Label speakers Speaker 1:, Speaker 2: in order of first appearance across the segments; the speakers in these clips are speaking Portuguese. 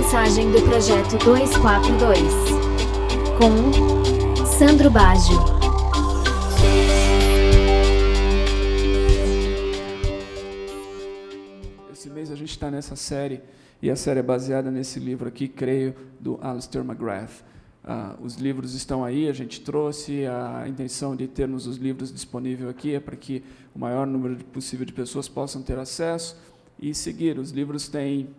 Speaker 1: mensagem do Projeto 242, com Sandro Baggio.
Speaker 2: Esse mês a gente está nessa série, e a série é baseada nesse livro aqui, creio, do Alistair McGrath. Os livros estão aí, a gente trouxe, a intenção de termos os livros disponíveis aqui é para que o maior número possível de pessoas possam ter acesso e seguir. Os livros têm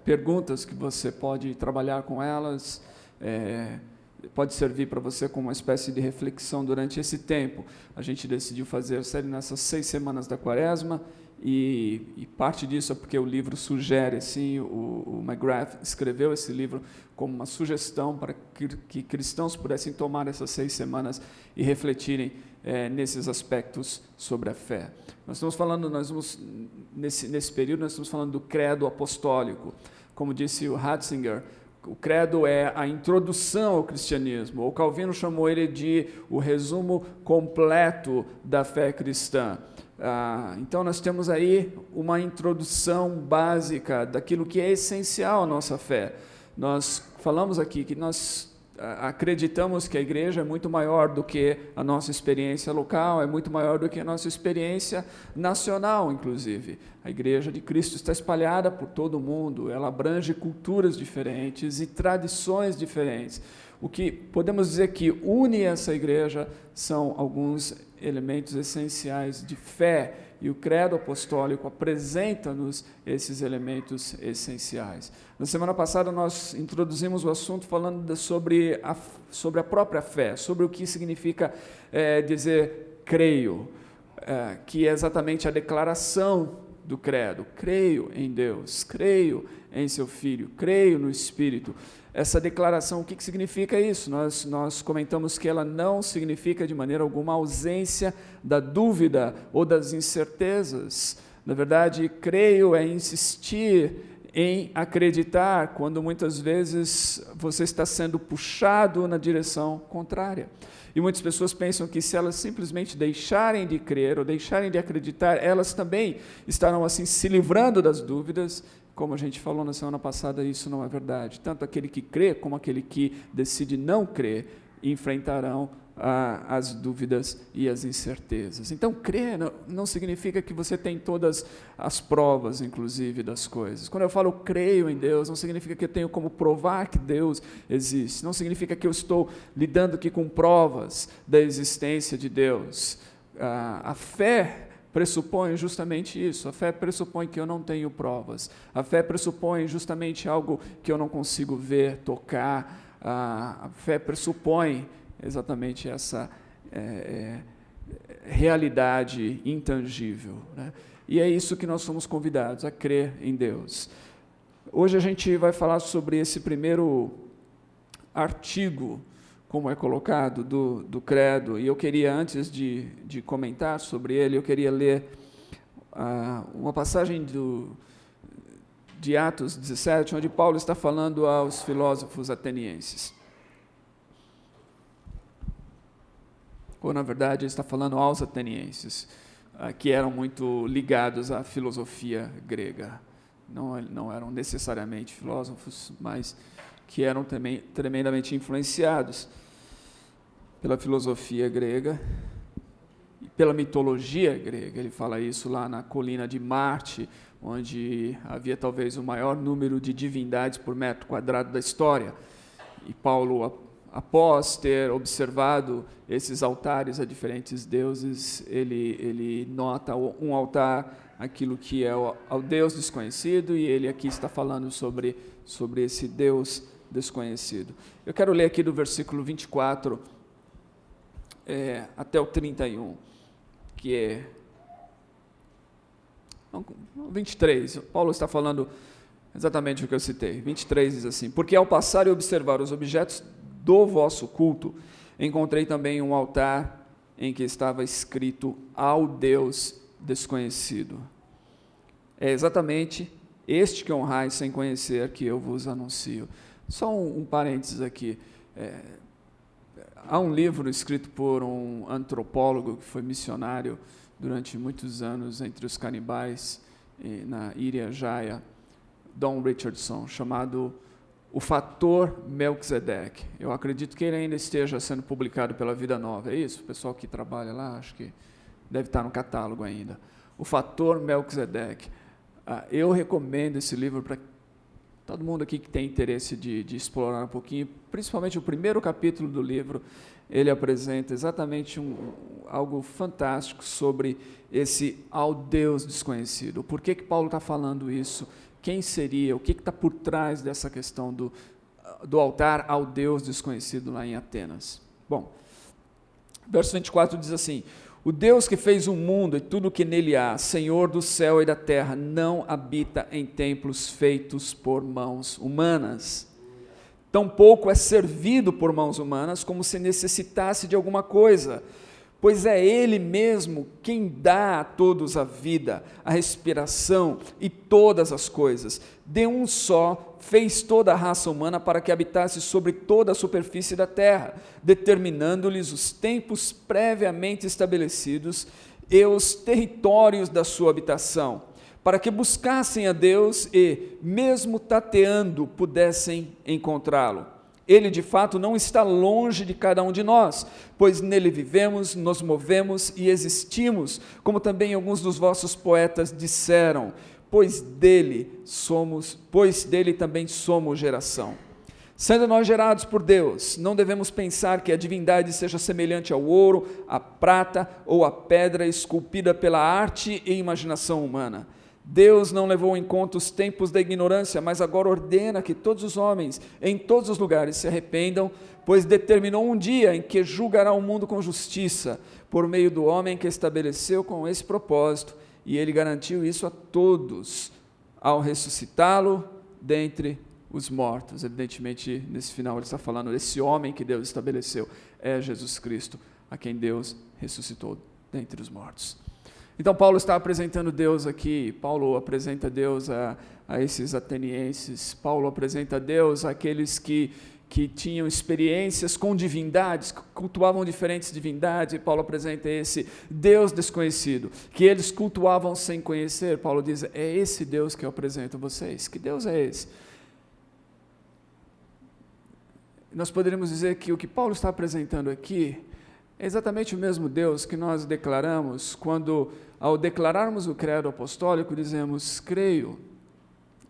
Speaker 2: perguntas que você pode trabalhar com elas, pode servir para você como uma espécie de reflexão durante esse tempo. A gente decidiu fazer a série nessas 6 semanas da Quaresma, e parte disso é porque o livro sugere, assim, o McGrath escreveu esse livro como uma sugestão para que cristãos pudessem tomar essas 6 semanas e refletirem nesses aspectos sobre a fé. Nesse período, nós estamos falando do credo apostólico. Como disse o Ratzinger, o credo é a introdução ao cristianismo. O Calvino chamou ele de o resumo completo da fé cristã. Então, nós temos aí uma introdução básica daquilo que é essencial à nossa fé. Nós falamos aqui que nós acreditamos que a igreja é muito maior do que a nossa experiência local, é muito maior do que a nossa experiência nacional, inclusive. A igreja de Cristo está espalhada por todo o mundo, ela abrange culturas diferentes e tradições diferentes. O que podemos dizer que une essa igreja são alguns elementos essenciais de fé, e o credo apostólico apresenta-nos esses elementos essenciais. Na semana passada nós introduzimos o assunto falando sobre a própria fé, sobre o que significa dizer creio, que é exatamente a declaração do credo. Creio em Deus, creio em seu Filho, creio no Espírito. Essa declaração, o que significa isso? Nós comentamos que ela não significa de maneira alguma a ausência da dúvida ou das incertezas. Na verdade, creio é insistir em acreditar quando muitas vezes você está sendo puxado na direção contrária. E muitas pessoas pensam que se elas simplesmente deixarem de crer ou deixarem de acreditar, elas também estarão assim se livrando das dúvidas. Como a gente falou na semana passada, isso não é verdade. Tanto aquele que crê como aquele que decide não crer enfrentarão as dúvidas e as incertezas. Então, crer não significa que você tem todas as provas, inclusive, das coisas. Quando eu falo creio em Deus, não significa que eu tenho como provar que Deus existe. Não significa que eu estou lidando aqui com provas da existência de Deus. A fé pressupõe justamente isso. A fé pressupõe que eu não tenho provas. A fé pressupõe justamente algo que eu não consigo ver, tocar. A fé pressupõe exatamente essa realidade intangível, né? E é isso que nós somos convidados, a crer em Deus. Hoje a gente vai falar sobre esse primeiro artigo, como é colocado, do credo, e eu queria, antes de comentar sobre ele, eu queria ler uma passagem de Atos 17, onde Paulo está falando aos filósofos atenienses. Ou, na verdade, ele está falando aos atenienses, que eram muito ligados à filosofia grega. Não eram necessariamente filósofos, mas que eram também tremendamente influenciados pela filosofia grega e pela mitologia grega. Ele fala isso lá na colina de Marte, onde havia talvez o maior número de divindades por metro quadrado da história. E Paulo, após ter observado esses altares a diferentes deuses, ele nota um altar, aquilo que é ao Deus desconhecido, e ele aqui está falando sobre esse Deus desconhecido. Eu quero ler aqui do versículo 24 até o 31, que é 23. Paulo está falando exatamente o que eu citei. 23 diz assim: porque ao passar e observar os objetos do vosso culto, encontrei também um altar em que estava escrito ao Deus desconhecido. É exatamente este que honrais sem conhecer que eu vos anuncio. Só um parênteses aqui. Há um livro escrito por um antropólogo que foi missionário durante muitos anos entre os canibais na Irian Jaya, Don Richardson, chamado O Fator Melquisedeque. Eu acredito que ele ainda esteja sendo publicado pela Vida Nova, é isso? O pessoal que trabalha lá, acho que deve estar no catálogo ainda. O Fator Melquisedeque. Eu recomendo esse livro para todo mundo aqui que tem interesse de explorar um pouquinho, principalmente o primeiro capítulo do livro. Ele apresenta exatamente algo fantástico sobre esse ao Deus desconhecido. Por que Paulo está falando isso? Quem seria? O que está por trás dessa questão do altar ao Deus desconhecido lá em Atenas? Bom, verso 24 diz assim: o Deus que fez o mundo e tudo o que nele há, Senhor do céu e da terra, não habita em templos feitos por mãos humanas. Tampouco é servido por mãos humanas, como se necessitasse de alguma coisa, pois é Ele mesmo quem dá a todos a vida, a respiração e todas as coisas. De um só fez toda a raça humana para que habitasse sobre toda a superfície da terra, determinando-lhes os tempos previamente estabelecidos e os territórios da sua habitação, para que buscassem a Deus e, mesmo tateando, pudessem encontrá-lo. Ele, de fato, não está longe de cada um de nós, pois nele vivemos, nos movemos e existimos, como também alguns dos vossos poetas disseram, pois dele também somos geração. Sendo nós gerados por Deus, não devemos pensar que a divindade seja semelhante ao ouro, à prata ou à pedra esculpida pela arte e imaginação humana. Deus não levou em conta os tempos da ignorância, mas agora ordena que todos os homens, em todos os lugares, se arrependam, pois determinou um dia em que julgará o mundo com justiça, por meio do homem que estabeleceu com esse propósito, e ele garantiu isso a todos, ao ressuscitá-lo dentre os mortos. Evidentemente, nesse final ele está falando desse homem que Deus estabeleceu, é Jesus Cristo, a quem Deus ressuscitou dentre os mortos. Então, Paulo está apresentando Deus aqui, Paulo apresenta Deus a esses atenienses, Paulo apresenta Deus àqueles que tinham experiências com divindades, cultuavam diferentes divindades, e Paulo apresenta esse Deus desconhecido, que eles cultuavam sem conhecer. Paulo diz, é esse Deus que eu apresento a vocês. Que Deus é esse? Nós poderíamos dizer que o que Paulo está apresentando aqui é exatamente o mesmo Deus que nós declaramos quando, ao declararmos o credo apostólico, dizemos, creio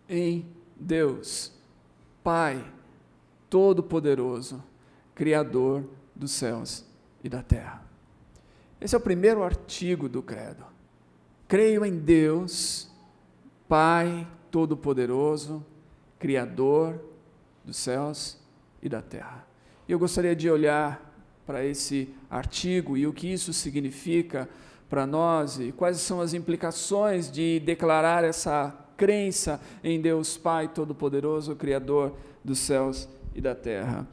Speaker 2: em Deus, Pai Todo-Poderoso, Criador dos céus e da terra. Esse é o primeiro artigo do credo. Creio em Deus, Pai Todo-Poderoso, Criador dos céus e da terra. E eu gostaria de olhar para esse artigo e o que isso significa para nós e quais são as implicações de declarar essa crença em Deus Pai Todo-Poderoso, Criador dos céus e da terra.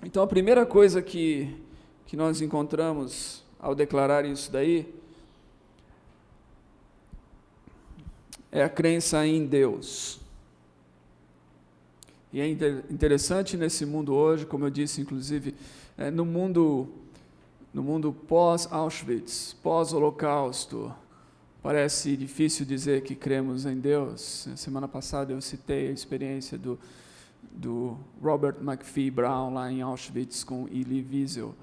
Speaker 2: Então, a primeira coisa que nós encontramos ao declarar isso daí é a crença em Deus. E é interessante nesse mundo hoje, como eu disse, inclusive, no mundo pós-Auschwitz, pós-Holocausto, parece difícil dizer que cremos em Deus. Semana passada eu citei a experiência do Robert McPhee Brown lá em Auschwitz com Elie Wiesel,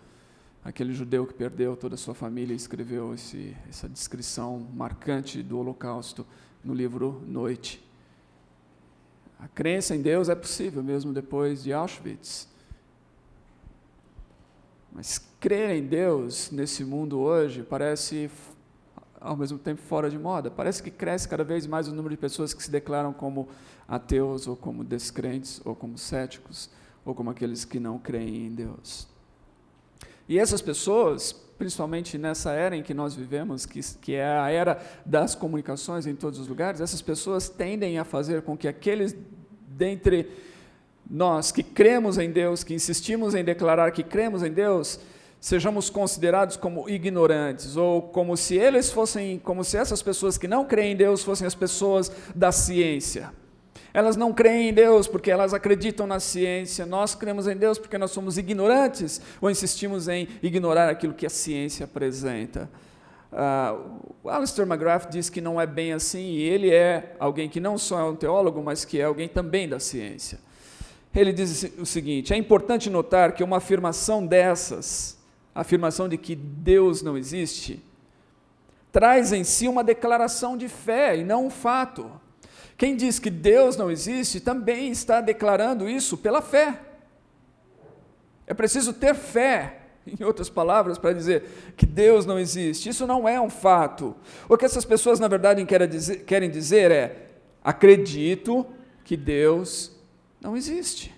Speaker 2: aquele judeu que perdeu toda a sua família e escreveu essa descrição marcante do Holocausto no livro Noite. A crença em Deus é possível mesmo depois de Auschwitz. Mas crer em Deus nesse mundo hoje parece, ao mesmo tempo, fora de moda. Parece que cresce cada vez mais o número de pessoas que se declaram como ateus, ou como descrentes, ou como céticos, ou como aqueles que não creem em Deus. E essas pessoas, principalmente nessa era em que nós vivemos, que é a era das comunicações em todos os lugares, essas pessoas tendem a fazer com que aqueles dentre nós que cremos em Deus, que insistimos em declarar que cremos em Deus, sejamos considerados como ignorantes, ou como se essas pessoas que não creem em Deus fossem as pessoas da ciência. Elas não creem em Deus porque elas acreditam na ciência, nós cremos em Deus porque nós somos ignorantes, ou insistimos em ignorar aquilo que a ciência apresenta. O Alistair McGrath diz que não é bem assim, e ele é alguém que não só é um teólogo, mas que é alguém também da ciência. Ele diz o seguinte: é importante notar que uma afirmação dessas, a afirmação de que Deus não existe, traz em si uma declaração de fé e não um fato. Quem diz que Deus não existe também está declarando isso pela fé. É preciso ter fé, em outras palavras, para dizer que Deus não existe. Isso não é um fato. O que essas pessoas, na verdade, querem dizer é: acredito que Deus não existe.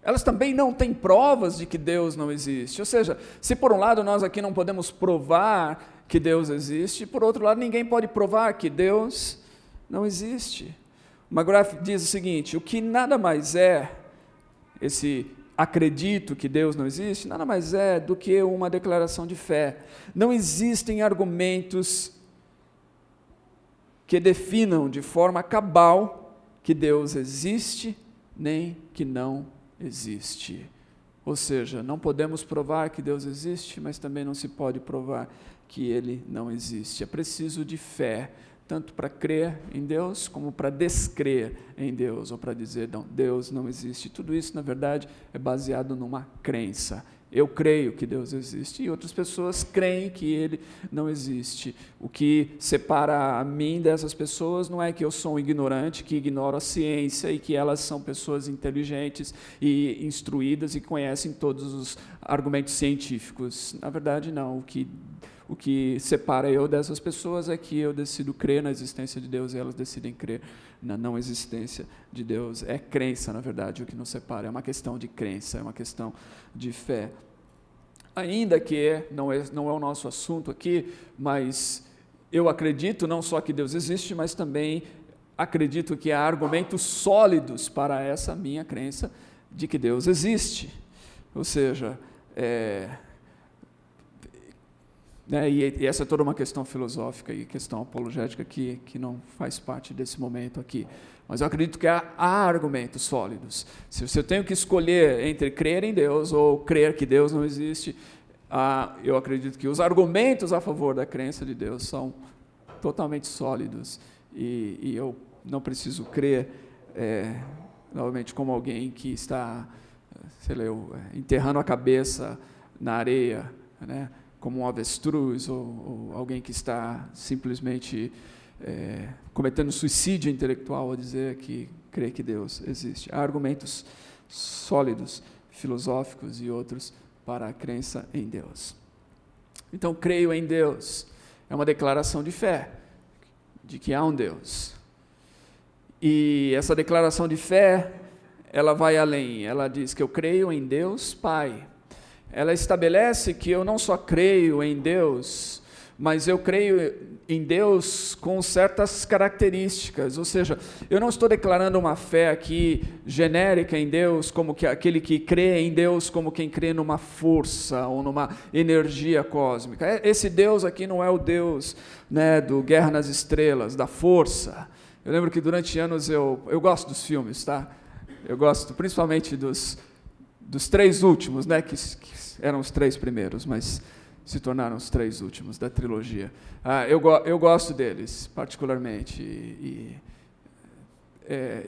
Speaker 2: Elas também não têm provas de que Deus não existe. Ou seja, se por um lado nós aqui não podemos provar que Deus existe, por outro lado ninguém pode provar que Deus não existe. McGrath diz o seguinte: o que nada mais é, esse acredito que Deus não existe, nada mais é do que uma declaração de fé. Não existem argumentos que definam de forma cabal que Deus existe, nem que não existe. Ou seja, não podemos provar que Deus existe, mas também não se pode provar que Ele não existe. É preciso de fé, tanto para crer em Deus, como para descrer em Deus, ou para dizer, não, Deus não existe. Tudo isso, na verdade, é baseado numa crença. Eu creio que Deus existe, e outras pessoas creem que Ele não existe. O que separa a mim dessas pessoas não é que eu sou um ignorante, que ignoro a ciência, e que elas são pessoas inteligentes e instruídas e conhecem todos os argumentos científicos. Na verdade, não. O que separa eu dessas pessoas é que eu decido crer na existência de Deus e elas decidem crer na não existência de Deus. É crença, na verdade, o que nos separa. É uma questão de crença, é uma questão de fé. Ainda que não é o nosso assunto aqui, mas eu acredito não só que Deus existe, mas também acredito que há argumentos sólidos para essa minha crença de que Deus existe. Ou seja, e essa é toda uma questão filosófica e questão apologética que não faz parte desse momento aqui. Mas eu acredito que há argumentos sólidos. Se eu tenho que escolher entre crer em Deus ou crer que Deus não existe, eu acredito que os argumentos a favor da crença de Deus são totalmente sólidos. E eu não preciso crer, novamente, como alguém que está, enterrando a cabeça na areia, né? Como um avestruz, ou alguém que está simplesmente cometendo suicídio intelectual ao dizer que crê que Deus existe. Há argumentos sólidos, filosóficos e outros para a crença em Deus. Então, creio em Deus é uma declaração de fé, de que há um Deus. E essa declaração de fé, ela vai além. Ela diz que eu creio em Deus Pai. Ela estabelece que eu não só creio em Deus, mas eu creio em Deus com certas características. Ou seja, eu não estou declarando uma fé aqui genérica em Deus, como que aquele que crê em Deus como quem crê numa força ou numa energia cósmica. Esse Deus aqui não é o Deus, né, do Guerra nas Estrelas, da força. Eu lembro que durante anos eu gosto dos filmes, tá? Eu gosto principalmente dos 3 últimos, né, que eram os 3 primeiros, mas se tornaram os 3 últimos da trilogia. Eu gosto deles, particularmente.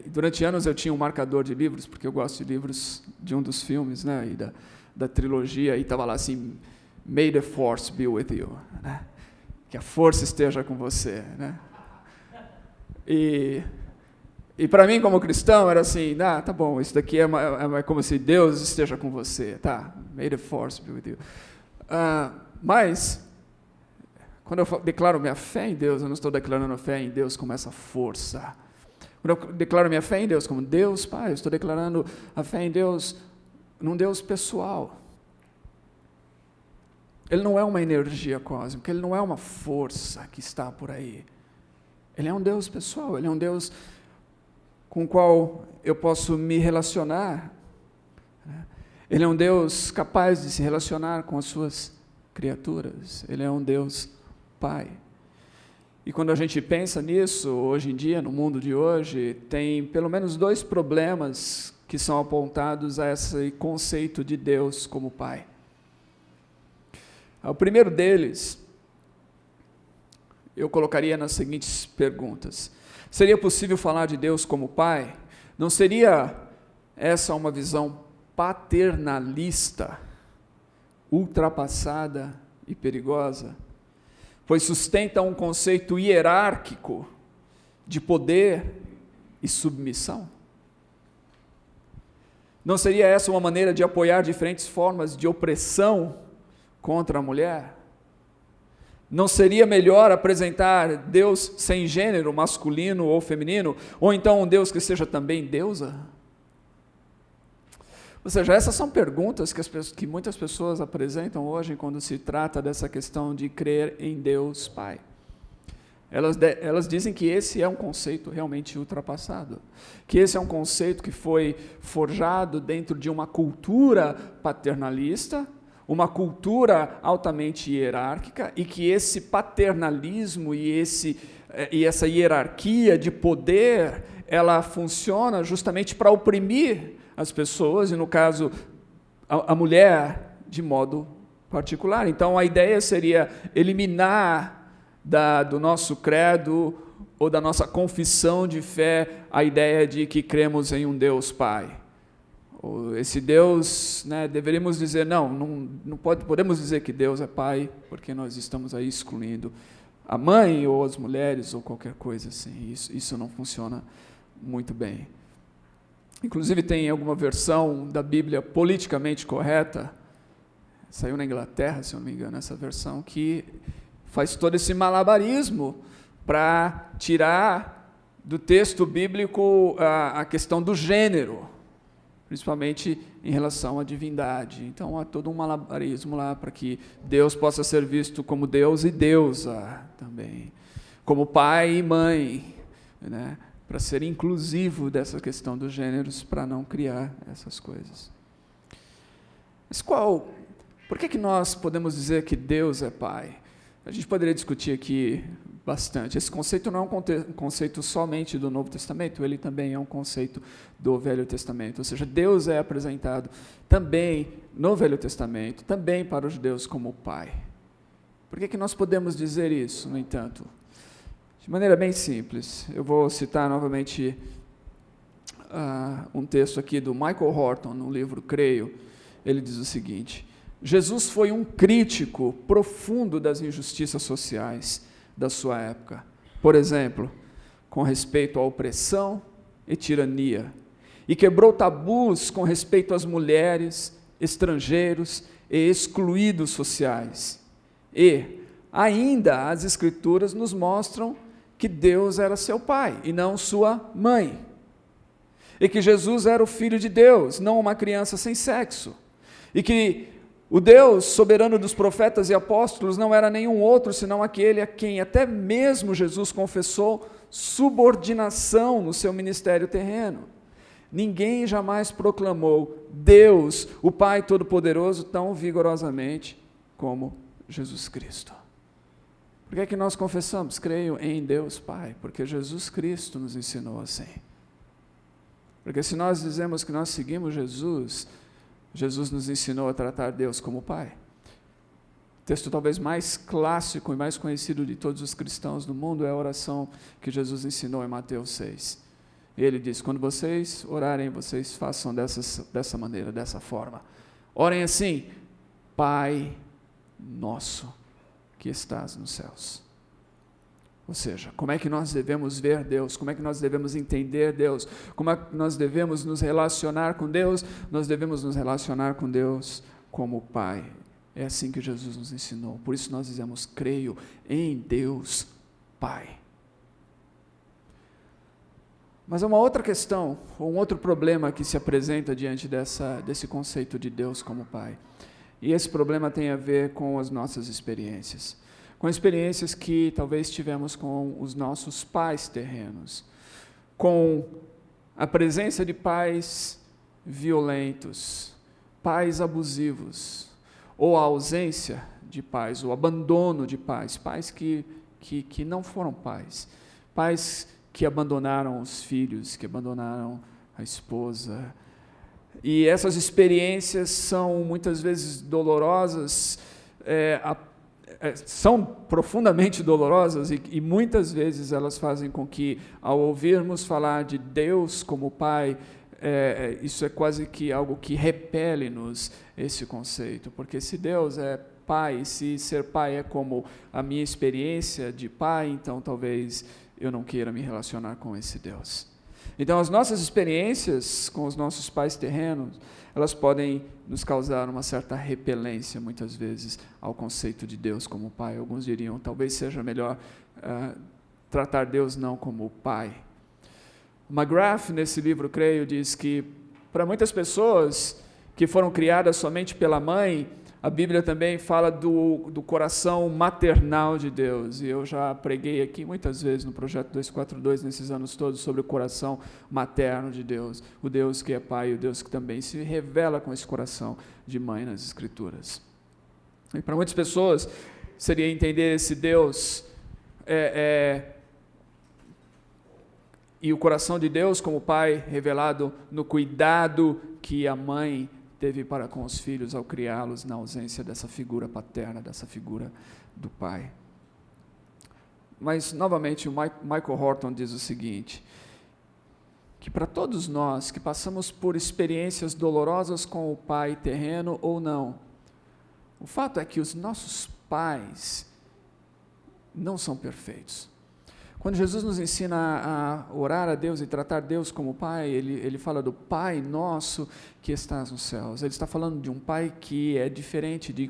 Speaker 2: Durante anos eu tinha um marcador de livros, porque eu gosto de livros de um dos filmes, né, e da trilogia, e estava lá assim, May the Force be with you, né? Que a força esteja com você, né? E para mim, como cristão, era assim, tá bom, isso daqui é como se Deus esteja com você, tá? May the force be with you. Mas, quando eu declaro minha fé em Deus, eu não estou declarando a fé em Deus como essa força. Quando eu declaro minha fé em Deus como Deus Pai, eu estou declarando a fé em Deus num Deus pessoal. Ele não é uma energia cósmica, Ele não é uma força que está por aí. Ele é um Deus pessoal, Ele é um Deus com o qual eu posso me relacionar. Ele é um Deus capaz de se relacionar com as suas criaturas. Ele é um Deus Pai. E quando a gente pensa nisso, hoje em dia, no mundo de hoje, tem pelo menos 2 problemas que são apontados a esse conceito de Deus como Pai. O primeiro deles, eu colocaria nas seguintes perguntas. Seria possível falar de Deus como Pai? Não seria essa uma visão paternalista, ultrapassada e perigosa? Pois sustenta um conceito hierárquico de poder e submissão? Não seria essa uma maneira de apoiar diferentes formas de opressão contra a mulher? Não seria melhor apresentar Deus sem gênero, masculino ou feminino? Ou então um Deus que seja também deusa? Ou seja, essas são perguntas que muitas pessoas apresentam hoje quando se trata dessa questão de crer em Deus Pai. Elas dizem que esse é um conceito realmente ultrapassado, que esse é um conceito que foi forjado dentro de uma cultura paternalista, uma cultura altamente hierárquica, e que esse paternalismo e essa hierarquia de poder, ela funciona justamente para oprimir as pessoas, e no caso, a mulher de modo particular. Então a ideia seria eliminar do nosso credo ou da nossa confissão de fé a ideia de que cremos em um Deus Pai. Esse Deus, deveríamos dizer, não podemos dizer que Deus é Pai, porque nós estamos aí excluindo a mãe ou as mulheres ou qualquer coisa assim. Isso não funciona muito bem. Inclusive tem alguma versão da Bíblia politicamente correta, saiu na Inglaterra, se eu não me engano, essa versão, que faz todo esse malabarismo para tirar do texto bíblico a questão do gênero, principalmente em relação à divindade. Então há todo um malabarismo lá para que Deus possa ser visto como Deus e deusa também, como pai e mãe, para ser inclusivo dessa questão dos gêneros, para não criar essas coisas. Mas por que nós podemos dizer que Deus é Pai? A gente poderia discutir aqui bastante. Esse conceito não é um conceito somente do Novo Testamento, ele também é um conceito do Velho Testamento. Ou seja, Deus é apresentado também no Velho Testamento, também para os judeus como Pai. Por que nós podemos dizer isso, no entanto? De maneira bem simples. Eu vou citar novamente um texto aqui do Michael Horton, no livro Creio. Ele diz o seguinte: Jesus foi um crítico profundo das injustiças sociais da sua época. Por exemplo, com respeito à opressão e tirania. E quebrou tabus com respeito às mulheres, estrangeiros e excluídos sociais. E, ainda, as Escrituras nos mostram que Deus era seu pai e não sua mãe. E que Jesus era o Filho de Deus, não uma criança sem sexo. E que o Deus soberano dos profetas e apóstolos não era nenhum outro senão aquele a quem até mesmo Jesus confessou subordinação no seu ministério terreno. Ninguém jamais proclamou Deus, o Pai Todo-Poderoso, tão vigorosamente como Jesus Cristo. Por que nós confessamos? Creio em Deus Pai, porque Jesus Cristo nos ensinou assim. Porque se nós dizemos que nós seguimos Jesus, Jesus nos ensinou a tratar Deus como Pai. O texto talvez mais clássico e mais conhecido de todos os cristãos do mundo é a oração que Jesus ensinou em Mateus 6. Ele diz: quando vocês orarem, vocês façam dessa maneira, dessa forma. Orem assim: Pai nosso que estás nos céus. Ou seja, como é que nós devemos ver Deus? Como é que nós devemos entender Deus? Como é que nós devemos nos relacionar com Deus? Nós devemos nos relacionar com Deus como Pai. É assim que Jesus nos ensinou. Por isso nós dizemos: creio em Deus Pai. Mas há uma outra questão, ou um outro problema que se apresenta diante desse conceito de Deus como Pai. E esse problema tem a ver com as nossas experiências. Com experiências que talvez tivemos com os nossos pais terrenos. Com a presença de pais violentos, pais abusivos, ou a ausência de pais, o abandono de pais, pais que não foram pais, pais que abandonaram os filhos, que abandonaram a esposa. E essas experiências são muitas vezes dolorosas, são profundamente dolorosas e muitas vezes elas fazem com que, ao ouvirmos falar de Deus como Pai, isso é quase que algo que repele-nos esse conceito, porque se Deus é Pai, se ser Pai é como a minha experiência de Pai, então talvez eu não queira me relacionar com esse Deus. Então, as nossas experiências com os nossos pais terrenos, elas podem nos causar uma certa repelência, muitas vezes, ao conceito de Deus como Pai. Alguns diriam, talvez seja melhor tratar Deus não como Pai. McGrath, nesse livro, creio, diz que, para muitas pessoas que foram criadas somente pela mãe, a Bíblia também fala do coração maternal de Deus, e eu já preguei aqui muitas vezes no Projeto 242, nesses anos todos, sobre o coração materno de Deus, o Deus que é Pai, o Deus que também se revela com esse coração de mãe nas Escrituras. E para muitas pessoas, seria entender esse Deus, e o coração de Deus como Pai revelado no cuidado que a mãe teve para com os filhos ao criá-los na ausência dessa figura paterna, dessa figura do pai. Mas, novamente, o Michael Horton diz o seguinte, que para todos nós que passamos por experiências dolorosas com o pai terreno ou não, o fato é que os nossos pais não são perfeitos. Quando Jesus nos ensina a orar a Deus e tratar Deus como Pai, ele fala do Pai nosso que estás nos céus. Ele está falando de um Pai que é diferente de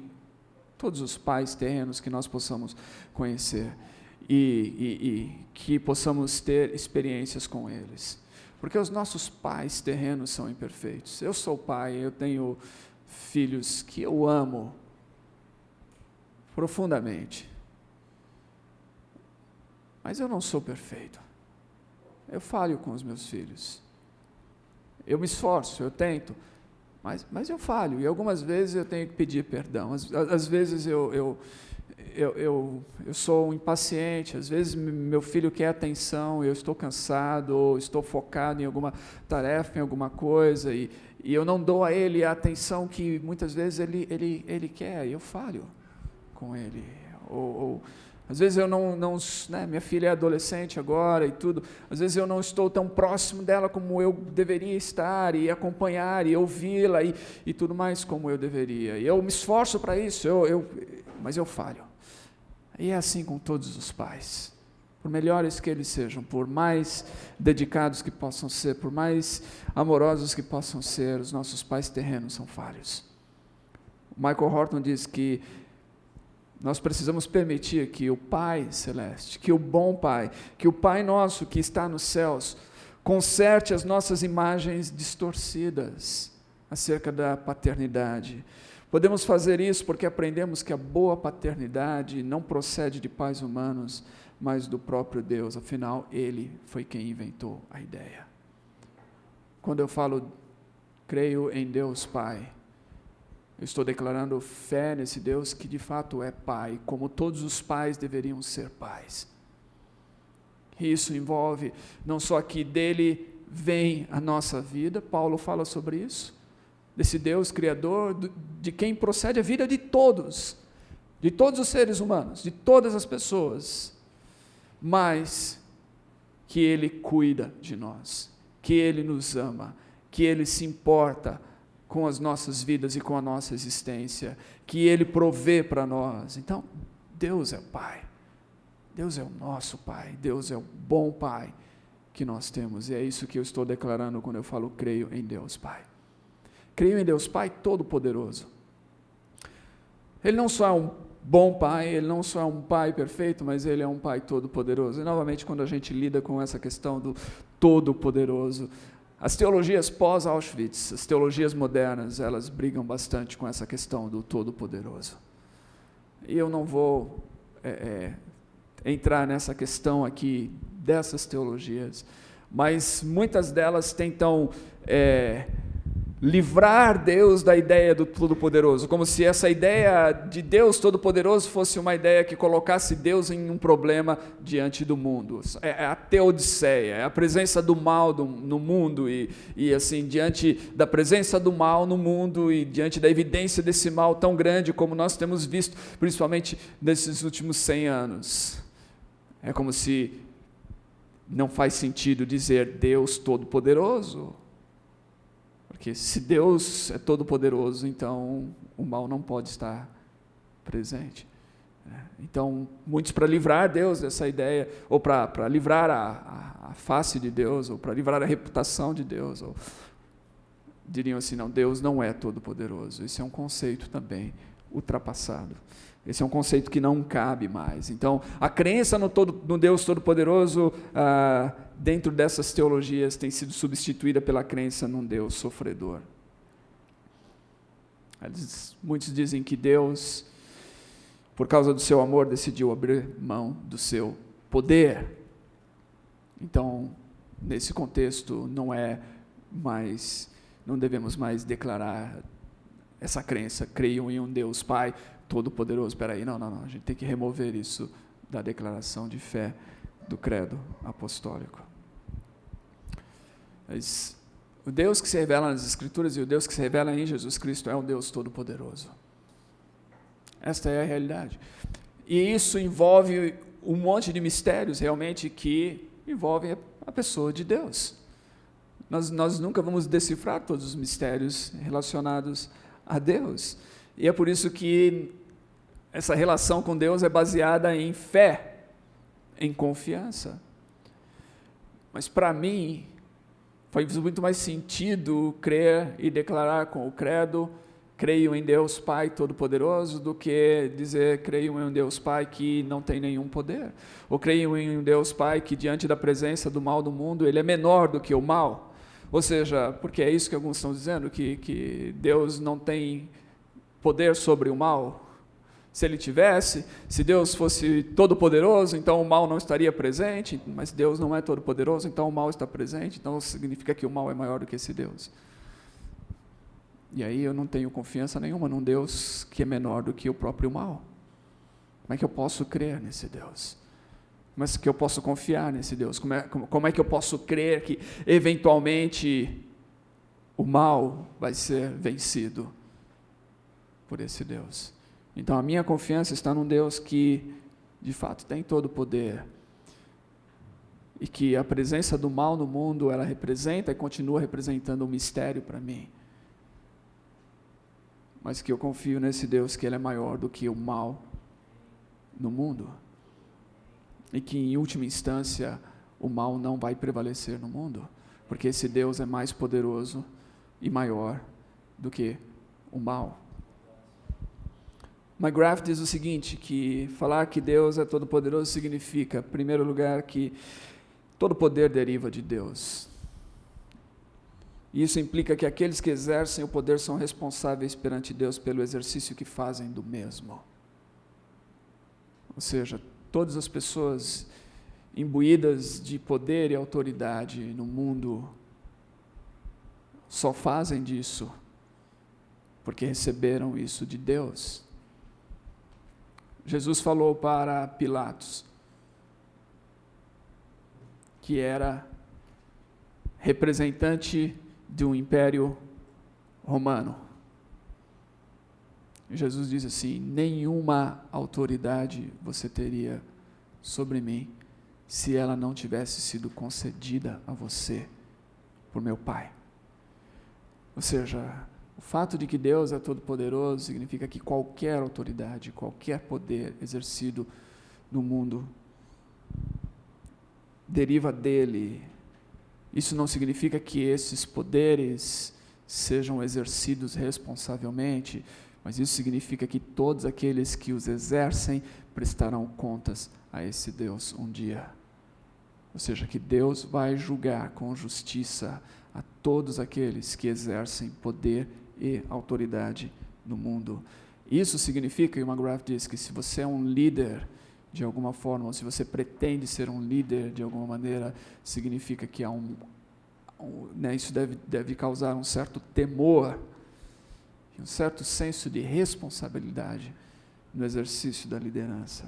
Speaker 2: todos os pais terrenos que nós possamos conhecer e que possamos ter experiências com eles. Porque os nossos pais terrenos são imperfeitos. Eu sou pai, eu tenho filhos que eu amo profundamente. Mas eu não sou perfeito. Eu falho com os meus filhos. Eu me esforço, eu tento, mas eu falho. E algumas vezes eu tenho que pedir perdão. Às vezes eu sou impaciente. Às vezes meu filho quer atenção, eu estou cansado, ou estou focado em alguma tarefa, em alguma coisa, e eu não dou a ele a atenção que muitas vezes ele quer, e eu falho com ele. Às vezes eu não, minha filha é adolescente agora e tudo, às vezes eu não estou tão próximo dela como eu deveria estar, e acompanhar, e ouvi-la, e tudo mais como eu deveria. E eu me esforço para isso, mas eu falho. E é assim com todos os pais. Por melhores que eles sejam, por mais dedicados que possam ser, por mais amorosos que possam ser, os nossos pais terrenos são falhos. O Michael Horton diz que nós precisamos permitir que o Pai Celeste, que o bom Pai, que o Pai nosso que está nos céus, conserte as nossas imagens distorcidas acerca da paternidade. Podemos fazer isso porque aprendemos que a boa paternidade não procede de pais humanos, mas do próprio Deus. Afinal, Ele foi quem inventou a ideia. Quando eu falo, creio em Deus Pai, eu estou declarando fé nesse Deus que de fato é Pai, como todos os pais deveriam ser pais. E isso envolve não só que dele vem a nossa vida, Paulo fala sobre isso, desse Deus Criador, de quem procede a vida de todos os seres humanos, de todas as pessoas, mas que Ele cuida de nós, que Ele nos ama, que Ele se importa com as nossas vidas e com a nossa existência, que Ele provê para nós. Então, Deus é o Pai, Deus é o nosso Pai, Deus é o bom Pai que nós temos, e é isso que eu estou declarando quando eu falo creio em Deus Pai. Creio em Deus Pai Todo-Poderoso. Ele não só é um bom Pai, Ele não só é um Pai perfeito, mas Ele é um Pai Todo-Poderoso. E novamente, quando a gente lida com essa questão do Todo-Poderoso, as teologias pós-Auschwitz, as teologias modernas, elas brigam bastante com essa questão do Todo-Poderoso. E eu não vou entrar nessa questão aqui dessas teologias, mas muitas delas tentam livrar Deus da ideia do Todo-Poderoso, como se essa ideia de Deus Todo-Poderoso fosse uma ideia que colocasse Deus em um problema diante do mundo. É a teodiceia, é a presença do mal no mundo e assim, diante da presença do mal no mundo e diante da evidência desse mal tão grande como nós temos visto, principalmente nesses últimos 100 anos. É como se não faz sentido dizer Deus Todo-Poderoso. Porque se Deus é todo-poderoso, então o mal não pode estar presente. Então, muitos, para livrar Deus dessa ideia, ou para livrar a face de Deus, ou para livrar a reputação de Deus, ou diriam assim, não, Deus não é todo-poderoso. Esse é um conceito também ultrapassado. Esse é um conceito que não cabe mais. Então, a crença no Deus Todo-Poderoso, dentro dessas teologias, tem sido substituída pela crença num Deus sofredor. Muitos dizem que Deus, por causa do seu amor, decidiu abrir mão do seu poder. Então, nesse contexto, não devemos mais declarar essa crença, creio em um Deus Pai Todo-Poderoso. Espera aí, não, a gente tem que remover isso da declaração de fé do credo apostólico. Mas o Deus que se revela nas Escrituras e o Deus que se revela em Jesus Cristo é um Deus Todo-Poderoso. Esta é a realidade. E isso envolve um monte de mistérios, realmente, que envolvem a pessoa de Deus. Nós nunca vamos decifrar todos os mistérios relacionados a Deus. E é por isso que essa relação com Deus é baseada em fé, em confiança. Mas para mim, faz muito mais sentido crer e declarar com o credo, creio em Deus Pai Todo-Poderoso, do que dizer creio em um Deus Pai que não tem nenhum poder. Ou creio em um Deus Pai que, diante da presença do mal do mundo, ele é menor do que o mal. Ou seja, porque é isso que alguns estão dizendo, que Deus não tem poder sobre o mal. Se ele tivesse, se Deus fosse todo-poderoso, então o mal não estaria presente, mas Deus não é todo-poderoso, então o mal está presente, então significa que o mal é maior do que esse Deus. E aí eu não tenho confiança nenhuma num Deus que é menor do que o próprio mal. Como é que eu posso crer nesse Deus? Como é que eu posso confiar nesse Deus? Como é que eu posso crer que, eventualmente, o mal vai ser vencido por esse Deus? Então, a minha confiança está num Deus que, de fato, tem todo o poder. E que a presença do mal no mundo, ela representa e continua representando um mistério para mim. Mas que eu confio nesse Deus que ele é maior do que o mal no mundo. E que, em última instância, o mal não vai prevalecer no mundo. Porque esse Deus é mais poderoso e maior do que o mal. McGrath diz o seguinte, que falar que Deus é todo-poderoso significa, em primeiro lugar, que todo poder deriva de Deus. E isso implica que aqueles que exercem o poder são responsáveis perante Deus pelo exercício que fazem do mesmo. Ou seja, todas as pessoas imbuídas de poder e autoridade no mundo só fazem disso porque receberam isso de Deus. Jesus falou para Pilatos, que era representante de um império romano. Jesus diz assim: nenhuma autoridade você teria sobre mim se ela não tivesse sido concedida a você por meu Pai. Ou seja, o fato de que Deus é todo-poderoso significa que qualquer autoridade, qualquer poder exercido no mundo deriva dele. Isso não significa que esses poderes sejam exercidos responsavelmente, mas isso significa que todos aqueles que os exercem prestarão contas a esse Deus um dia. Ou seja, que Deus vai julgar com justiça a todos aqueles que exercem poder e autoridade no mundo. Isso significa, e o McGrath diz, que se você é um líder de alguma forma, ou se você pretende ser um líder de alguma maneira, significa que há isso deve causar um certo temor, um certo senso de responsabilidade no exercício da liderança.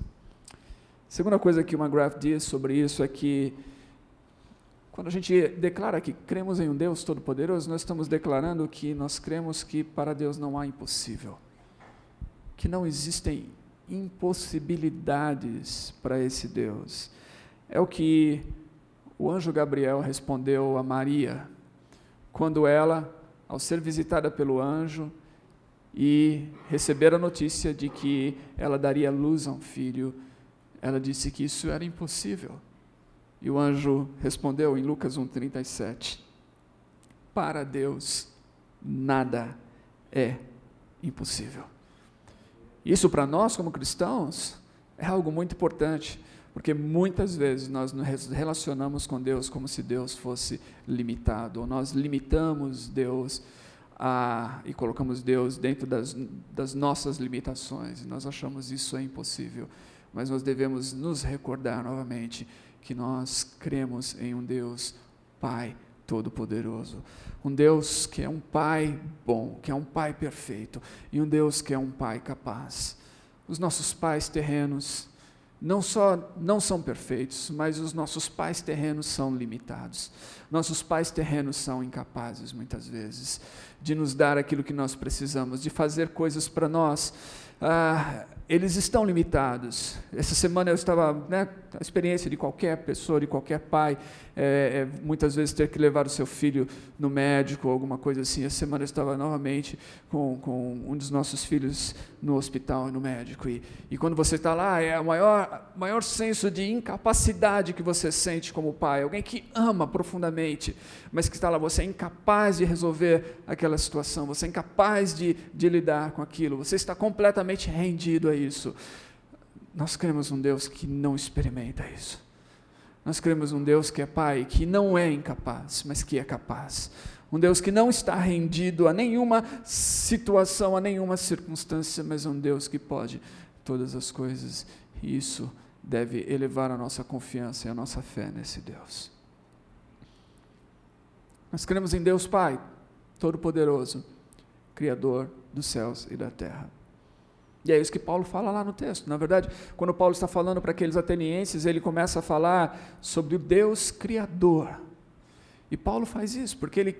Speaker 2: Segunda coisa que o McGrath diz sobre isso é que quando a gente declara que cremos em um Deus Todo-Poderoso, nós estamos declarando que nós cremos que para Deus não há impossível, que não existem impossibilidades para esse Deus. É o que o anjo Gabriel respondeu a Maria, quando ela, ao ser visitada pelo anjo e receber a notícia de que ela daria luz a um filho, ela disse que isso era impossível. E o anjo respondeu em Lucas 1,37, para Deus nada é impossível. Isso para nós como cristãos é algo muito importante, porque muitas vezes nós nos relacionamos com Deus como se Deus fosse limitado, ou nós limitamos Deus e colocamos Deus dentro das nossas limitações, e nós achamos isso é impossível, mas nós devemos nos recordar novamente que nós cremos em um Deus Pai Todo-Poderoso, um Deus que é um Pai bom, que é um Pai perfeito, e um Deus que é um Pai capaz. Os nossos pais terrenos não são perfeitos, mas os nossos pais terrenos são limitados. Nossos pais terrenos são incapazes, muitas vezes, de nos dar aquilo que nós precisamos, de fazer coisas para nós. Eles estão limitados. Essa semana eu estava, a experiência de qualquer pessoa, de qualquer pai, muitas vezes ter que levar o seu filho no médico, ou alguma coisa assim. Essa semana eu estava novamente com um dos nossos filhos no hospital, no médico, e quando você está lá, é o maior senso de incapacidade que você sente como pai, alguém que ama profundamente, mas que está lá, você é incapaz de resolver aquela situação, você é incapaz de lidar com aquilo, você está completamente rendido a isso. Nós cremos um Deus que não experimenta isso. Nós cremos um Deus que é Pai, que não é incapaz, mas que é capaz. Um Deus que não está rendido a nenhuma situação, a nenhuma circunstância, mas um Deus que pode todas as coisas. E isso deve elevar a nossa confiança e a nossa fé nesse Deus. Nós cremos em Deus Pai, Todo-Poderoso, Criador dos céus e da terra. E é isso que Paulo fala lá no texto. Na verdade, quando Paulo está falando para aqueles atenienses, ele começa a falar sobre o Deus Criador. E Paulo faz isso, porque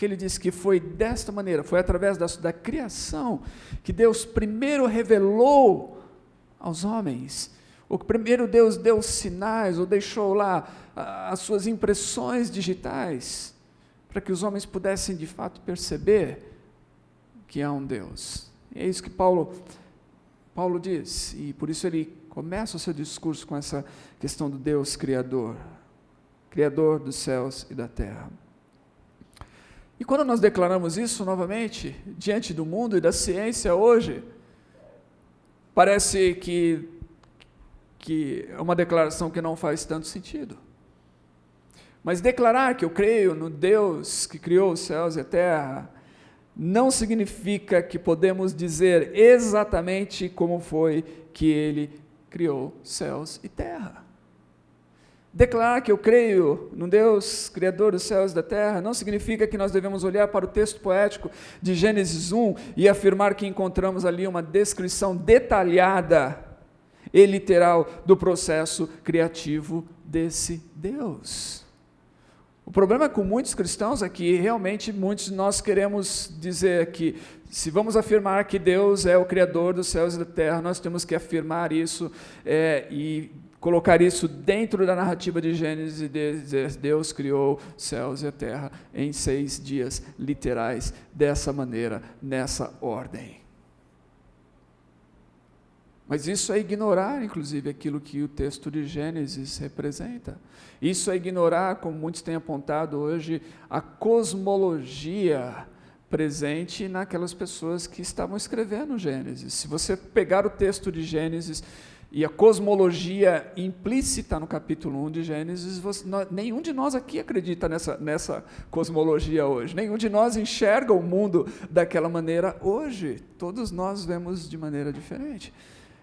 Speaker 2: ele diz que foi desta maneira, foi através da criação, que Deus primeiro revelou aos homens, ou que primeiro Deus deu sinais, ou deixou lá as suas impressões digitais, para que os homens pudessem de fato perceber que há um Deus. E é isso que Paulo diz, e por isso ele começa o seu discurso com essa questão do Deus Criador, Criador dos céus e da terra. E quando nós declaramos isso novamente, diante do mundo e da ciência hoje, parece que é uma declaração que não faz tanto sentido. Mas declarar que eu creio no Deus que criou os céus e a terra, não significa que podemos dizer exatamente como foi que Ele criou céus e terra. Declarar que eu creio no Deus Criador dos céus e da terra não significa que nós devemos olhar para o texto poético de Gênesis 1 e afirmar que encontramos ali uma descrição detalhada e literal do processo criativo desse Deus. O problema com muitos cristãos é que realmente muitos de nós queremos dizer que se vamos afirmar que Deus é o Criador dos céus e da terra, nós temos que afirmar isso e colocar isso dentro da narrativa de Gênesis e dizer Deus criou céus e a terra em 6 dias literais, dessa maneira, nessa ordem. Mas isso é ignorar, inclusive, aquilo que o texto de Gênesis representa. Isso é ignorar, como muitos têm apontado hoje, a cosmologia presente naquelas pessoas que estavam escrevendo Gênesis. Se você pegar o texto de Gênesis e a cosmologia implícita no capítulo 1 de Gênesis, nenhum de nós aqui acredita nessa cosmologia hoje. Nenhum de nós enxerga o mundo daquela maneira hoje. Todos nós vemos de maneira diferente.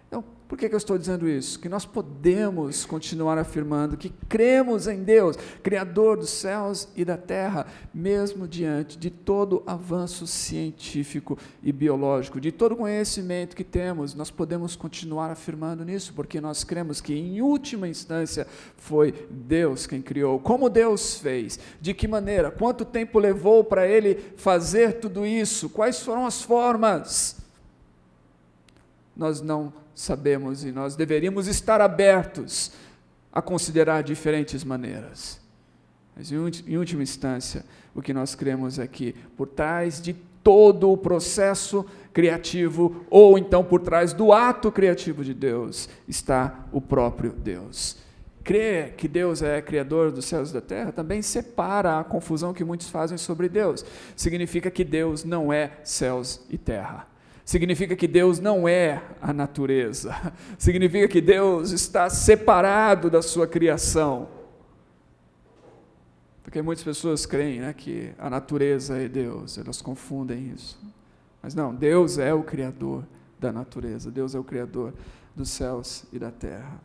Speaker 2: Então, por que eu estou dizendo isso? Que nós podemos continuar afirmando que cremos em Deus, Criador dos céus e da terra, mesmo diante de todo avanço científico e biológico, de todo conhecimento que temos, nós podemos continuar afirmando nisso, porque nós cremos que, em última instância, foi Deus quem criou. Como Deus fez? De que maneira? Quanto tempo levou para Ele fazer tudo isso? Quais foram as formas? Nós não sabemos e nós deveríamos estar abertos a considerar diferentes maneiras. Mas, em última instância, o que nós cremos é que, por trás de todo o processo criativo, ou então por trás do ato criativo de Deus, está o próprio Deus. Crer que Deus é Criador dos céus e da terra também separa a confusão que muitos fazem sobre Deus. Significa que Deus não é céus e terra. Significa que Deus não é a natureza. Significa que Deus está separado da sua criação. Porque muitas pessoas creem, né, que a natureza é Deus, elas confundem isso. Mas não, Deus é o Criador da natureza, Deus é o Criador dos céus e da terra.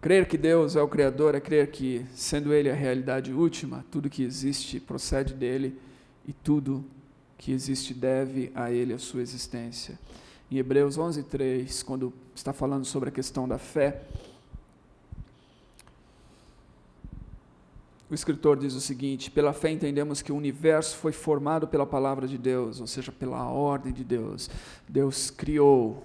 Speaker 2: Crer que Deus é o Criador é crer que, sendo Ele a realidade última, tudo que existe procede dEle e tudo que existe deve a Ele a sua existência. Em Hebreus 11:3, quando está falando sobre a questão da fé, o escritor diz o seguinte: pela fé entendemos que o universo foi formado pela palavra de Deus, ou seja, pela ordem de Deus. Deus criou,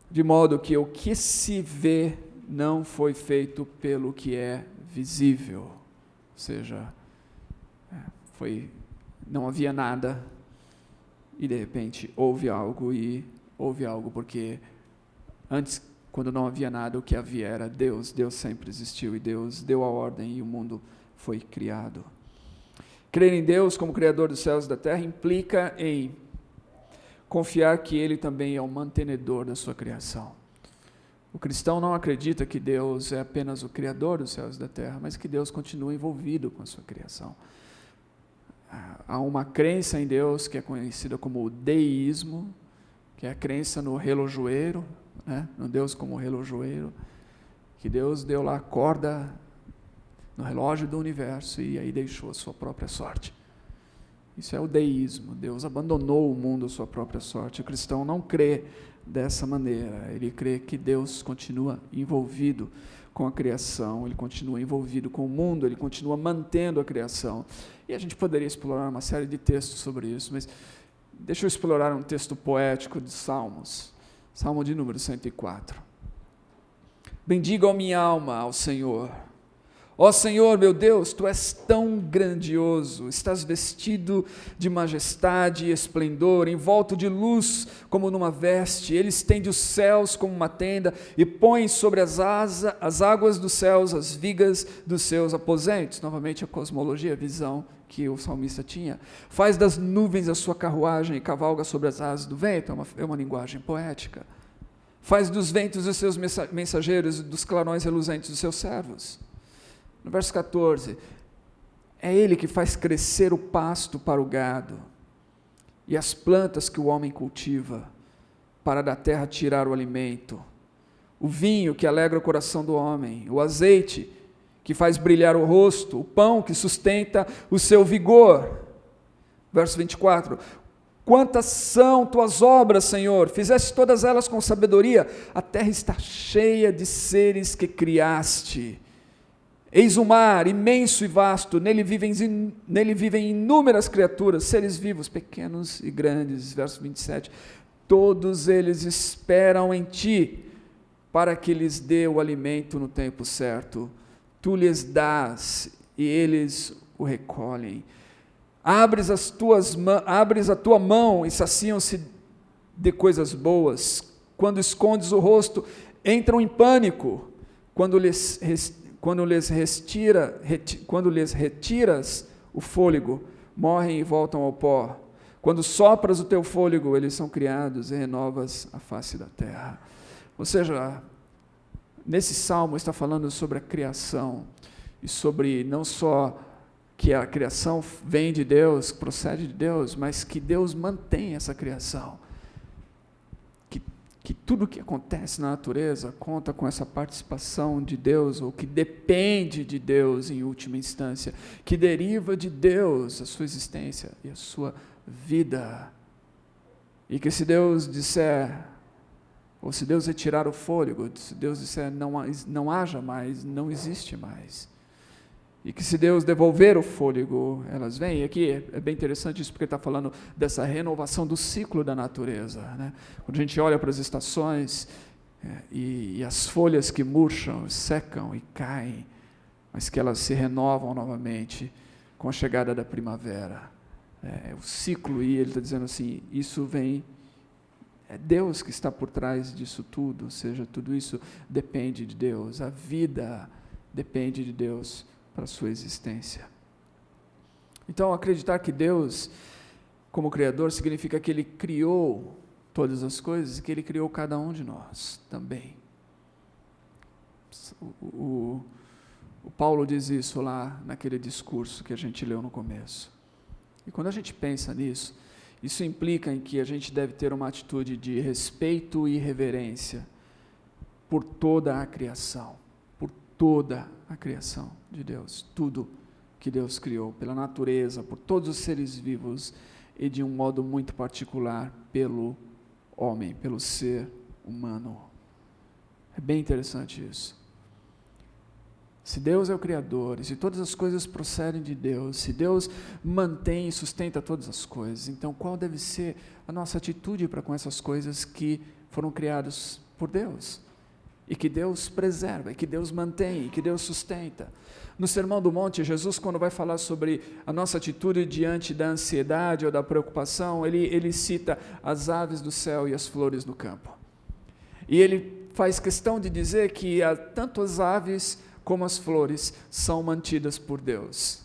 Speaker 2: de modo que o que se vê não foi feito pelo que é visível. Ou seja, não havia nada, e de repente houve algo porque antes, quando não havia nada, o que havia era Deus. Deus sempre existiu e Deus deu a ordem e o mundo foi criado. Crer em Deus como Criador dos céus e da terra implica em confiar que Ele também é o mantenedor da sua criação. O cristão não acredita que Deus é apenas o Criador dos céus e da terra, mas que Deus continua envolvido com a sua criação. Há uma crença em Deus que é conhecida como o deísmo, que é a crença no relojoeiro, né? No Deus como relojoeiro, que Deus deu lá a corda no relógio do universo e aí deixou a sua própria sorte. Isso é o deísmo. Deus abandonou o mundo à sua própria sorte. O cristão não crê dessa maneira. Ele crê que Deus continua envolvido com a criação, Ele continua envolvido com o mundo, Ele continua mantendo a criação. E a gente poderia explorar uma série de textos sobre isso, mas deixa eu explorar um texto poético de Salmos. Salmo de número 104. Bendiga a minha alma ao Senhor. Ó Senhor, meu Deus, Tu és tão grandioso, estás vestido de majestade e esplendor, envolto de luz como numa veste. Ele estende os céus como uma tenda e põe sobre as águas dos céus as vigas dos seus aposentos. Novamente a cosmologia, a visão que o salmista tinha. Faz das nuvens a sua carruagem e cavalga sobre as asas do vento. É uma linguagem poética. Faz dos ventos os seus mensageiros e dos clarões reluzentes os seus servos. No verso 14, é Ele que faz crescer o pasto para o gado e as plantas que o homem cultiva, para da terra tirar o alimento, o vinho que alegra o coração do homem, o azeite que faz brilhar o rosto, o pão que sustenta o seu vigor. Verso 24, quantas são tuas obras, Senhor, fizeste todas elas com sabedoria, a terra está cheia de seres que criaste. Eis o mar, imenso e vasto, nele vivem inúmeras criaturas, seres vivos, pequenos e grandes. Verso 27, todos eles esperam em Ti, para que lhes dê o alimento no tempo certo. Tu lhes dás, e eles o recolhem. Abres a Tua mão e saciam-se de coisas boas. Quando escondes o rosto, entram em pânico. Quando lhes retiras o fôlego, morrem e voltam ao pó. Quando sopras o teu fôlego, eles são criados e renovas a face da terra. Ou seja, nesse salmo está falando sobre a criação e sobre não só que a criação vem de Deus, procede de Deus, mas que Deus mantém essa criação. Que tudo que acontece na natureza conta com essa participação de Deus, ou que depende de Deus em última instância, que deriva de Deus a sua existência e a sua vida. E que se Deus disser, ou se Deus retirar o fôlego, se Deus disser não haja mais, não existe mais. E que se Deus devolver o fôlego, elas vêm. E aqui é bem interessante isso, porque está falando dessa renovação do ciclo da natureza, né? Quando a gente olha para as estações, e as folhas que murcham, secam e caem, mas que elas se renovam novamente com a chegada da primavera. O ciclo, e ele está dizendo assim, isso vem, é Deus que está por trás disso tudo, ou seja, tudo isso depende de Deus, a vida depende de Deus para a sua existência. Então, acreditar que Deus, como Criador, significa que Ele criou todas as coisas e que Ele criou cada um de nós também. O Paulo diz isso lá naquele discurso que a gente leu no começo. E quando a gente pensa nisso, isso implica em que a gente deve ter uma atitude de respeito e reverência por toda a criação, toda a criação de Deus, tudo que Deus criou, pela natureza, por todos os seres vivos e de um modo muito particular pelo homem, pelo ser humano. É bem interessante isso. Se Deus é o Criador, e se todas as coisas procedem de Deus, se Deus mantém e sustenta todas as coisas, então qual deve ser a nossa atitude para com essas coisas que foram criadas por Deus? E que Deus preserva, e que Deus mantém, e que Deus sustenta. No Sermão do Monte, Jesus, quando vai falar sobre a nossa atitude diante da ansiedade ou da preocupação, ele cita as aves do céu e as flores do campo. E ele faz questão de dizer que tanto as aves como as flores são mantidas por Deus.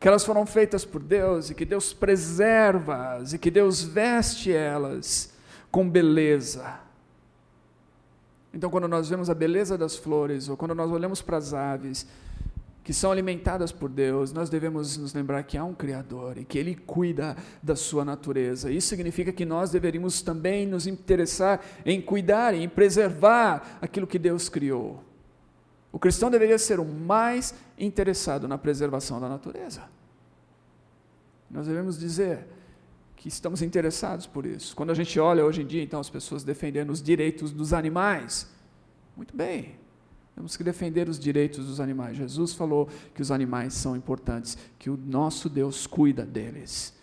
Speaker 2: Que elas foram feitas por Deus, e que Deus preserva-as, e que Deus veste elas com beleza. Então, quando nós vemos a beleza das flores, ou quando nós olhamos para as aves, que são alimentadas por Deus, nós devemos nos lembrar que há um Criador, e que Ele cuida da sua natureza. Isso significa que nós deveríamos também nos interessar em cuidar, em preservar aquilo que Deus criou. O cristão deveria ser o mais interessado na preservação da natureza. Nós devemos dizer que estamos interessados por isso. Quando a gente olha hoje em dia, então, as pessoas defendendo os direitos dos animais, muito bem, temos que defender os direitos dos animais. Jesus falou que os animais são importantes, que o nosso Deus cuida deles.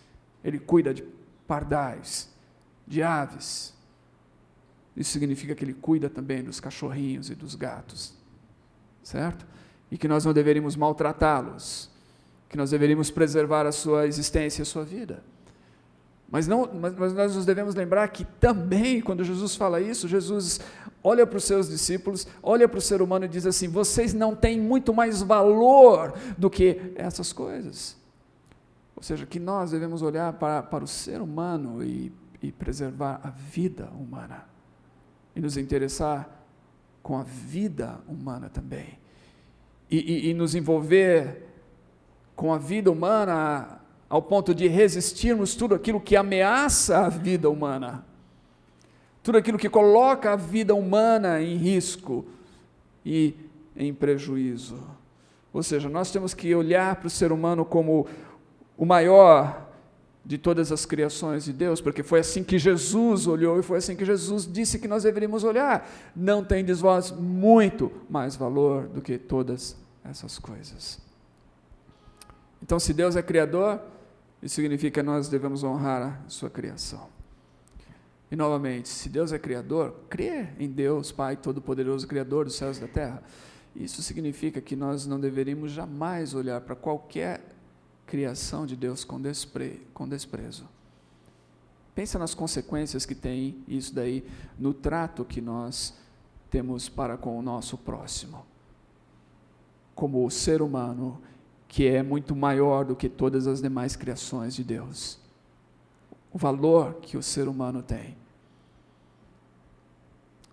Speaker 2: Ele cuida de pardais, de aves. Isso significa que Ele cuida também dos cachorrinhos e dos gatos, certo? E que nós não deveríamos maltratá-los, que nós deveríamos preservar a sua existência e a sua vida. Mas nós nos devemos lembrar que também, quando Jesus fala isso, Jesus olha para os seus discípulos, olha para o ser humano e diz assim, vocês não têm muito mais valor do que essas coisas. Ou seja, que nós devemos olhar para o ser humano e preservar a vida humana. E nos interessar com a vida humana também. E nos envolver com a vida humana ao ponto de resistirmos tudo aquilo que ameaça a vida humana, tudo aquilo que coloca a vida humana em risco e em prejuízo. Ou seja, nós temos que olhar para o ser humano como o maior de todas as criações de Deus, porque foi assim que Jesus olhou e foi assim que Jesus disse que nós deveríamos olhar. Não tendes vós muito mais valor do que todas essas coisas. Então, se Deus é Criador, isso significa que nós devemos honrar a sua criação. E novamente, se Deus é Criador, crer em Deus, Pai Todo-Poderoso, Criador dos céus e da terra, isso significa que nós não deveríamos jamais olhar para qualquer criação de Deus com desprezo. Pensa nas consequências que tem isso daí no trato que nós temos para com o nosso próximo. Como o ser humano, que é muito maior do que todas as demais criações de Deus. O valor que o ser humano tem.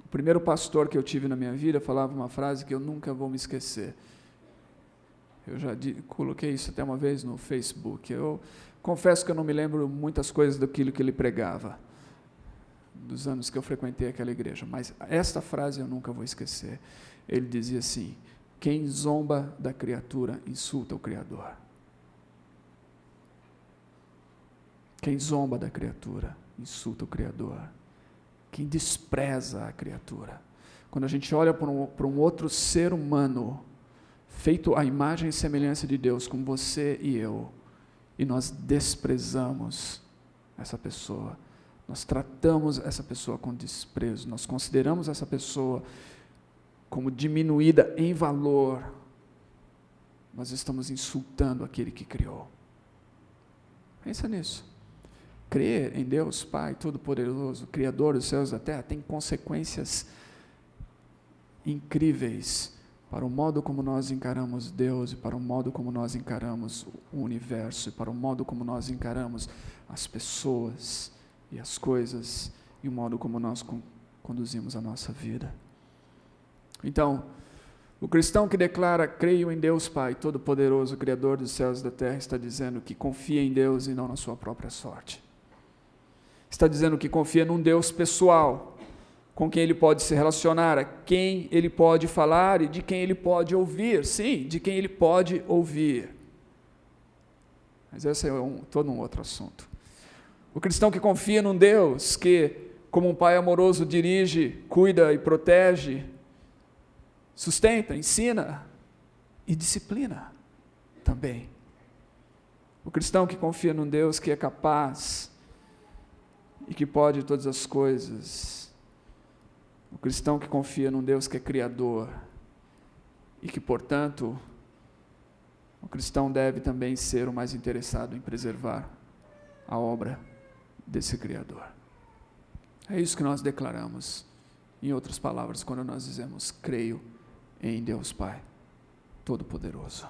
Speaker 2: O primeiro pastor que eu tive na minha vida falava uma frase que eu nunca vou me esquecer. Eu já coloquei isso até uma vez no Facebook. Eu confesso que eu não me lembro muitas coisas daquilo que ele pregava, dos anos que eu frequentei aquela igreja, mas esta frase eu nunca vou esquecer. Ele dizia assim: quem zomba da criatura insulta o Criador. Quem zomba da criatura insulta o Criador. Quem despreza a criatura. Quando a gente olha para um outro ser humano, feito à imagem e semelhança de Deus, como você e eu, e nós desprezamos essa pessoa, nós tratamos essa pessoa com desprezo, nós consideramos essa pessoa como diminuída em valor, nós estamos insultando aquele que criou. Pensa nisso. Crer em Deus Pai Todo-Poderoso, Criador dos céus e da terra, tem consequências incríveis para o modo como nós encaramos Deus, e para o modo como nós encaramos o universo, e para o modo como nós encaramos as pessoas e as coisas, e o modo como nós conduzimos a nossa vida. Então, o cristão que declara: creio em Deus Pai Todo-Poderoso, Criador dos céus e da terra, está dizendo que confia em Deus e não na sua própria sorte. Está dizendo que confia num Deus pessoal, com quem ele pode se relacionar, a quem ele pode falar e de quem ele pode ouvir. Sim, de quem ele pode ouvir. Mas esse é todo um outro assunto. O cristão que confia num Deus que, como um pai amoroso, dirige, cuida e protege, sustenta, ensina e disciplina também. O cristão que confia num Deus que é capaz e que pode todas as coisas. O cristão que confia num Deus que é criador e que, portanto, o cristão deve também ser o mais interessado em preservar a obra desse Criador. É isso que nós declaramos, em outras palavras, quando nós dizemos: creio em Deus Pai Todo-Poderoso.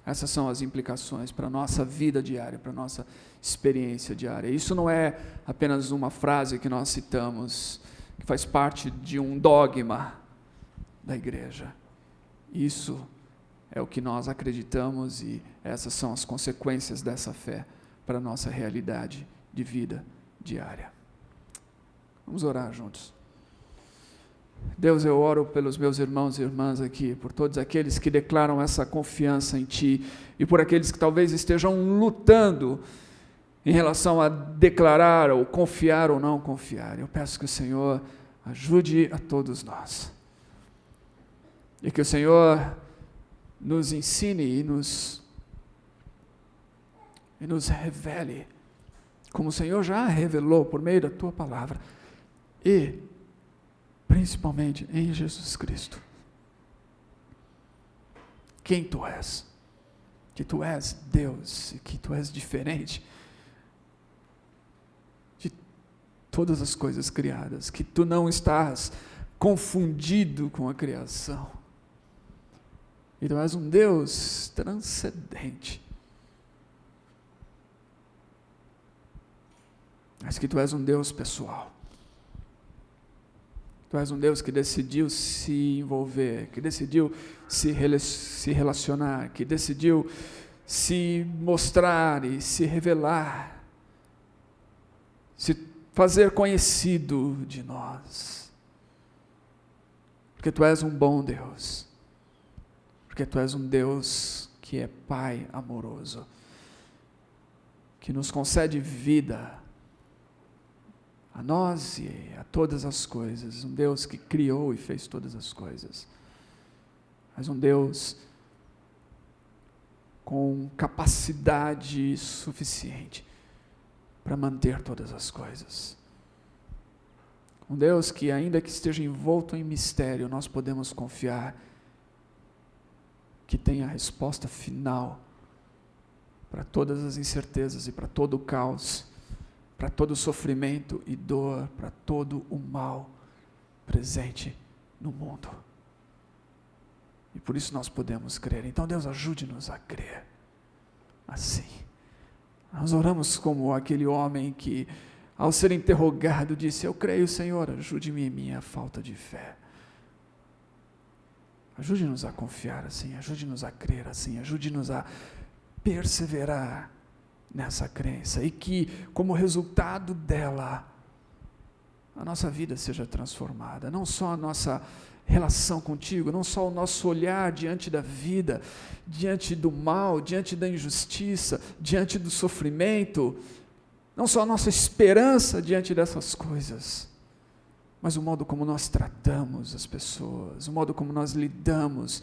Speaker 2: Essas são as implicações para a nossa vida diária, para a nossa experiência diária. Isso não é apenas uma frase que nós citamos, que faz parte de um dogma da igreja. Isso é o que nós acreditamos e essas são as consequências dessa fé para a nossa realidade de vida diária. Vamos orar juntos. Deus, eu oro pelos meus irmãos e irmãs aqui, por todos aqueles que declaram essa confiança em Ti e por aqueles que talvez estejam lutando em relação a declarar ou confiar ou não confiar. Eu peço que o Senhor ajude a todos nós e que o Senhor nos ensine e nos revele, como o Senhor já revelou por meio da Tua palavra, e principalmente em Jesus Cristo, quem Tu és, que Tu és Deus e que Tu és diferente de todas as coisas criadas, que Tu não estás confundido com a criação, e Tu és um Deus transcendente, mas que Tu és um Deus pessoal. Tu és um Deus que decidiu se envolver, que decidiu se relacionar, que decidiu se mostrar e se revelar, se fazer conhecido de nós. Porque Tu és um bom Deus, porque Tu és um Deus que é Pai amoroso, que nos concede vida a nós e a todas as coisas, um Deus que criou e fez todas as coisas, mas um Deus com capacidade suficiente para manter todas as coisas, um Deus que, ainda que esteja envolto em mistério, nós podemos confiar que tem a resposta final para todas as incertezas e para todo o caos, para todo o sofrimento e dor, para todo o mal presente no mundo. E por isso nós podemos crer. Então, Deus, ajude-nos a crer assim. Nós oramos como aquele homem que, ao ser interrogado, disse: eu creio, Senhor, ajude-me em minha falta de fé. Ajude-nos a confiar assim, ajude-nos a crer assim, ajude-nos a perseverar nessa crença e que, como resultado dela, a nossa vida seja transformada, não só a nossa relação contigo, não só o nosso olhar diante da vida, diante do mal, diante da injustiça, diante do sofrimento, não só a nossa esperança diante dessas coisas, mas o modo como nós tratamos as pessoas, o modo como nós lidamos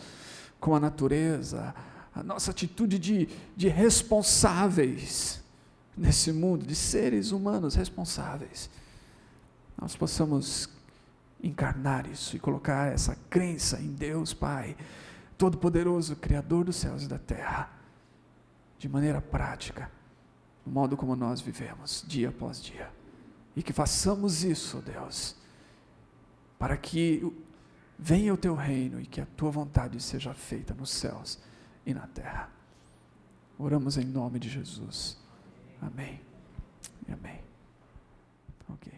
Speaker 2: com a natureza, a nossa atitude de responsáveis nesse mundo, de seres humanos responsáveis. Nós possamos encarnar isso e colocar essa crença em Deus Pai, Todo-Poderoso, Criador dos céus e da terra, de maneira prática, no modo como nós vivemos, dia após dia. E que façamos isso, Deus, para que venha o Teu reino e que a Tua vontade seja feita nos céus e na terra. Oramos em nome de Jesus. Amém. E amém. Ok.